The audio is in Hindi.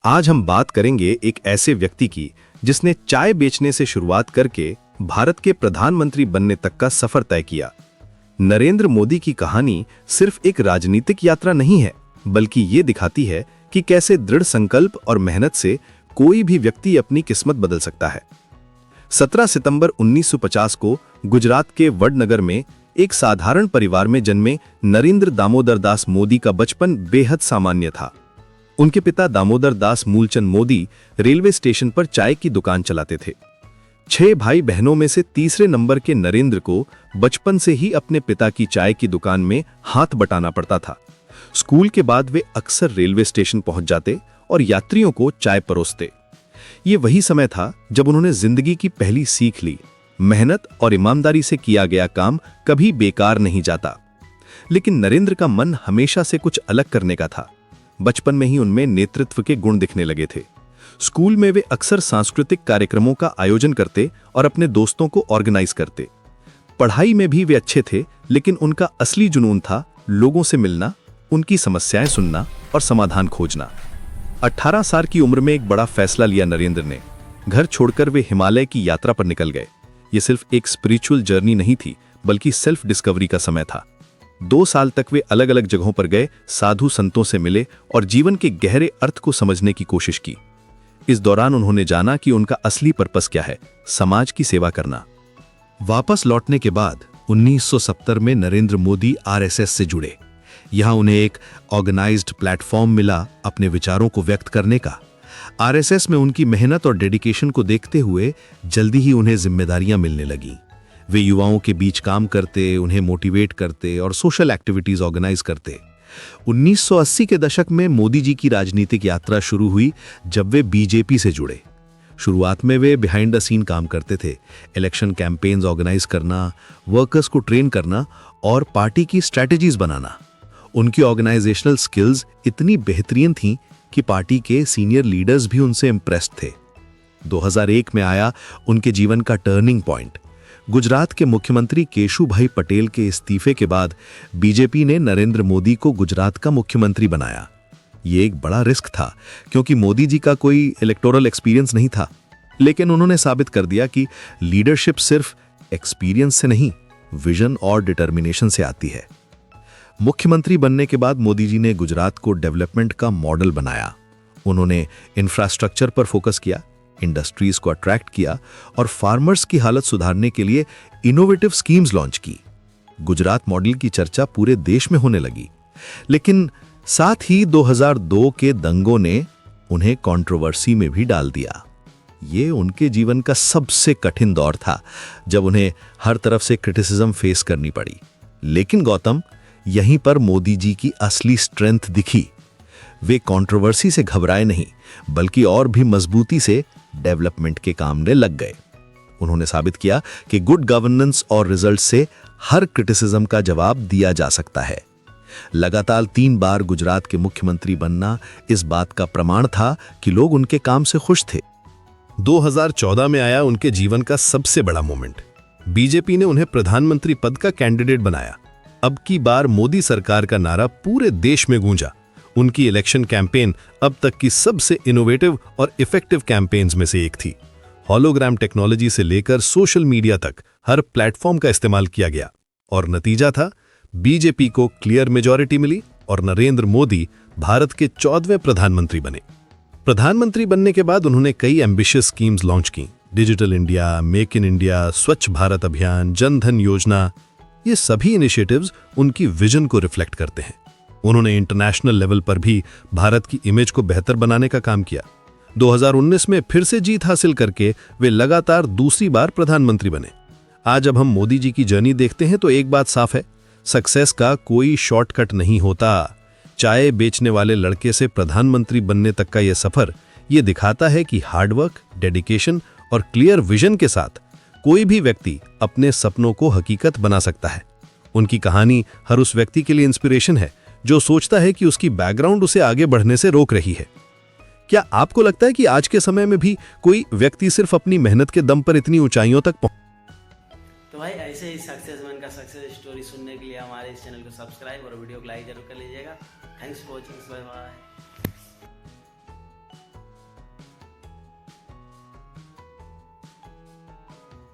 आज हम बात करेंगे एक ऐसे व्यक्ति की जिसने चाय बेचने से शुरुआत करके भारत के प्रधानमंत्री बनने तक का सफर तय किया। नरेंद्र मोदी की कहानी सिर्फ एक राजनीतिक यात्रा नहीं है, बल्कि ये दिखाती है कि कैसे दृढ़ संकल्प और मेहनत से कोई भी व्यक्ति अपनी किस्मत बदल सकता है। 17 सितंबर 1950 को गुजरात के वडनगर में एक साधारण परिवार में जन्मे नरेंद्र दामोदर दास मोदी का बचपन बेहद सामान्य था। उनके पिता दामोदर दास मूलचंद मोदी रेलवे स्टेशन पर चाय की दुकान चलाते थे। 6 भाई बहनों में से तीसरे नंबर के नरेंद्र को बचपन से ही अपने पिता की चाय की दुकान में हाथ बटाना पड़ता था। स्कूल के बाद वे अक्सर रेलवे स्टेशन पहुंच जाते और यात्रियों को चाय परोसते। ये वही समय था जब उन्होंने जिंदगी की पहली सीख ली, मेहनत और ईमानदारी से किया गया काम कभी बेकार नहीं जाता। लेकिन नरेंद्र का मन हमेशा से कुछ अलग करने का था। बचपन में ही उनमें नेतृत्व के गुण दिखने लगे थे। स्कूल में वे अक्सर सांस्कृतिक कार्यक्रमों का आयोजन करते और अपने दोस्तों को ऑर्गेनाइज करते। पढ़ाई में भी वे अच्छे थे, लेकिन उनका असली जुनून था लोगों से मिलना, उनकी समस्याएं सुनना और समाधान खोजना। 18 साल की उम्र में एक बड़ा फैसला लिया नरेंद्र ने। घर छोड़कर वे हिमालय की यात्रा पर निकल गए। ये सिर्फ एक स्पिरिचुअल जर्नी नहीं थी, बल्कि सेल्फ डिस्कवरी का समय था। 2 साल तक वे अलग अलग जगहों पर गए, साधु संतों से मिले और जीवन के गहरे अर्थ को समझने की कोशिश की। इस दौरान उन्होंने जाना कि उनका असली पर्पस क्या है, समाज की सेवा करना। वापस लौटने के बाद 1970 में नरेंद्र मोदी आरएसएस से जुड़े। यहां उन्हें एक ऑर्गेनाइज्ड प्लेटफॉर्म मिला अपने विचारों को व्यक्त करने का। आरएसएस में उनकी मेहनत और डेडिकेशन को देखते हुए जल्दी ही उन्हें जिम्मेदारियां मिलने लगीं। वे युवाओं के बीच काम करते, उन्हें मोटिवेट करते और सोशल एक्टिविटीज ऑर्गेनाइज करते। 1980 के दशक में मोदी जी की राजनीतिक यात्रा शुरू हुई जब वे बीजेपी से जुड़े। शुरुआत में वे बिहाइंड द सीन काम करते थे, इलेक्शन कैंपेन्स ऑर्गेनाइज करना, वर्कर्स को ट्रेन करना और पार्टी की स्ट्रैटेजीज बनाना। उनकी ऑर्गेनाइजेशनल स्किल्स इतनी बेहतरीन थीं कि पार्टी के सीनियर लीडर्स भी उनसे इम्प्रेस्ड थे। 2001 में आया उनके जीवन का टर्निंग पॉइंट। गुजरात के मुख्यमंत्री केशुभाई पटेल के इस्तीफे के बाद बीजेपी ने नरेंद्र मोदी को गुजरात का मुख्यमंत्री बनाया। ये एक बड़ा रिस्क था, क्योंकि मोदी जी का कोई इलेक्टोरल एक्सपीरियंस नहीं था, लेकिन उन्होंने साबित कर दिया कि लीडरशिप सिर्फ एक्सपीरियंस से नहीं, विजन और डिटर्मिनेशन से आती है। मुख्यमंत्री बनने के बाद मोदी जी ने गुजरात को डेवलपमेंट का मॉडल बनाया। उन्होंने इंफ्रास्ट्रक्चर पर फोकस किया, इंडस्ट्रीज को अट्रैक्ट किया और फार्मर्स की हालत सुधारने के लिए इनोवेटिव स्कीम्स लॉन्च की। गुजरात मॉडल की चर्चा पूरे देश में होने लगी। लेकिन साथ ही 2002 के दंगों ने उन्हें कंट्रोवर्सी में भी डाल दिया। ये उनके जीवन का सबसे कठिन दौर था, जब उन्हें हर तरफ से क्रिटिसिज्म फेस करनी पड़ी। लेकिन गौतम, यहीं पर मोदी जी की असली स्ट्रेंथ दिखी। वे कंट्रोवर्सी से घबराए नहीं, बल्कि और भी मजबूती से डेवलपमेंट के काम में लग गए। उन्होंने साबित किया कि गुड गवर्नेंस और रिजल्ट से हर क्रिटिसिज्म का जवाब दिया जा सकता है। लगातार 3 बार गुजरात के मुख्यमंत्री बनना इस बात का प्रमाण था कि लोग उनके काम से खुश थे। 2014 में आया उनके जीवन का सबसे बड़ा मोमेंट। बीजेपी ने उन्हें प्रधानमंत्री पद का कैंडिडेट बनाया। अब की बार मोदी सरकार का नारा पूरे देश में गूंजा। उनकी इलेक्शन कैंपेन अब तक की सबसे इनोवेटिव और इफेक्टिव कैंपेन्स में से एक थी। होलोग्राम टेक्नोलॉजी से लेकर सोशल मीडिया तक हर प्लेटफॉर्म का इस्तेमाल किया गया और नतीजा था, बीजेपी को क्लियर मेजॉरिटी मिली और नरेंद्र मोदी भारत के 14वें प्रधानमंत्री बने। प्रधानमंत्री बनने के बाद उन्होंने कई एम्बिशियस स्कीम्स लॉन्च की। Digital India, make in India, स्वच्छ भारत अभियान, जन धन योजना, ये सभी इनिशिएटिव्स उनकी विजन को रिफ्लेक्ट करते हैं। उन्होंने इंटरनेशनल लेवल पर भी भारत की इमेज को बेहतर बनाने का काम किया। 2019 में फिर से जीत हासिल करके वे लगातार दूसरी बार प्रधानमंत्री बने। आज जब हम मोदी जी की जर्नी देखते हैं तो एक बात साफ है, सक्सेस का कोई शॉर्टकट नहीं होता। चाय बेचने वाले लड़के से प्रधानमंत्री बनने तक का यह सफर ये दिखाता है कि हार्डवर्क, डेडिकेशन और क्लियर विजन के साथ कोई भी व्यक्ति अपने सपनों को हकीकत बना सकता है। उनकी कहानी हर उस व्यक्ति के लिए इंस्पिरेशन है जो सोचता है कि उसकी बैकग्राउंड उसे आगे बढ़ने से रोक रही है। क्या आपको लगता है कि आज के समय में भी कोई व्यक्ति सिर्फ अपनी मेहनत के दम पर इतनी ऊंचाइयों तक तो भाई ऐसे ही सक्सेसमैन का सक्सेस स्टोरी सुनने के लिए हमारे इस चैनल को सब्सक्राइब और वीडियो को लाइक जरूर कर लीजिएगा। Thanks for watching, bye bye.